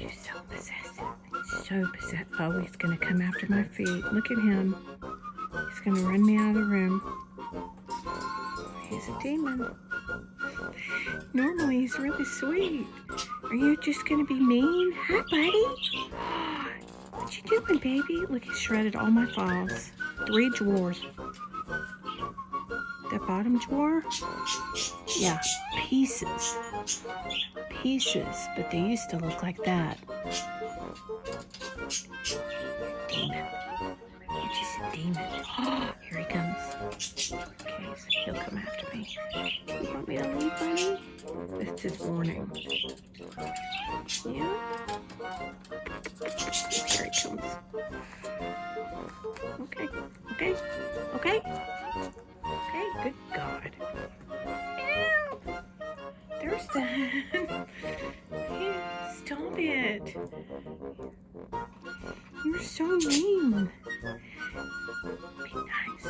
He's so possessive. So possessive. Oh, he's going to come after my feet. Look at him. He's going to run me out of the room. He's a demon. Normally, he's really sweet. Are you just going to be mean? Hi, buddy. What you doing, baby? Look, he shredded all my files. 3 drawers. The bottom drawer? Yeah, pieces. Pieces, but they used to look like that. Demon. You're just a demon. Oh, here he comes. Okay, so he'll come after me. You want me to leave, buddy? That's his warning. Yeah? Here he comes. Okay, okay, okay. Okay, good God. Ew! Thurston. Stop it. You're so mean. Be nice.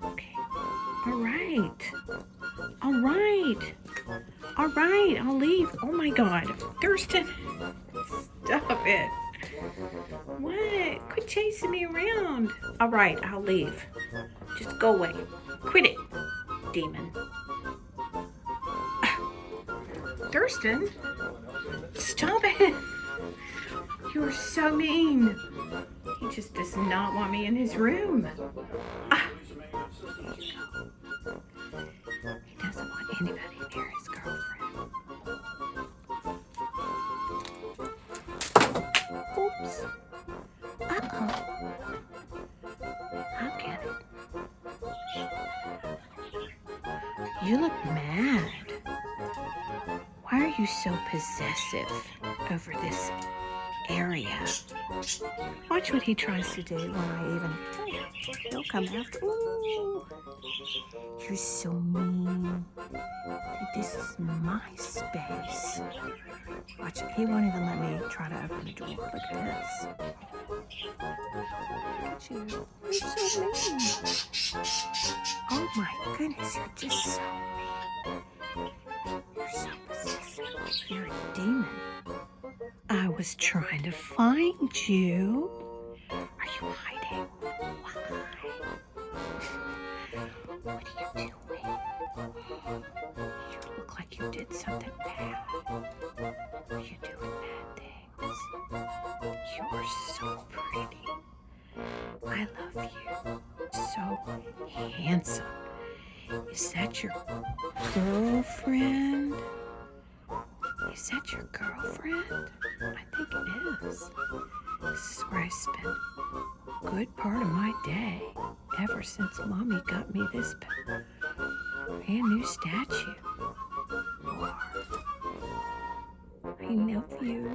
Okay. All right. All right. All right, I'll leave. Oh my God. Thurston. Stop it. What? Quit chasing me around. All right, I'll leave. Just go away. Quit it, demon. Thurston, stop it. You are so mean. He just does not want me in his room. He doesn't want anybody near his girlfriend. Oops. Uh-oh. I'll get it. You look mad. Why are you so possessive over this area? Watch what he tries to do when I even... He'll come after... Ooh, you're so mean. This is my space. Watch, he won't even let me try to open the door. Look at this. Look at you. You're so mean. Oh my goodness, you're just so mean. You're so possessive. You're a demon. I was trying to find you. Are you hiding? Why? What are you doing? You look like you did something bad. Are you doing bad things? You are so pretty. I love you. So handsome. Is that your girlfriend? Is that your girlfriend? I think it is. This is where I spend a good part of my day ever since Mommy got me this brand new statue. I love you.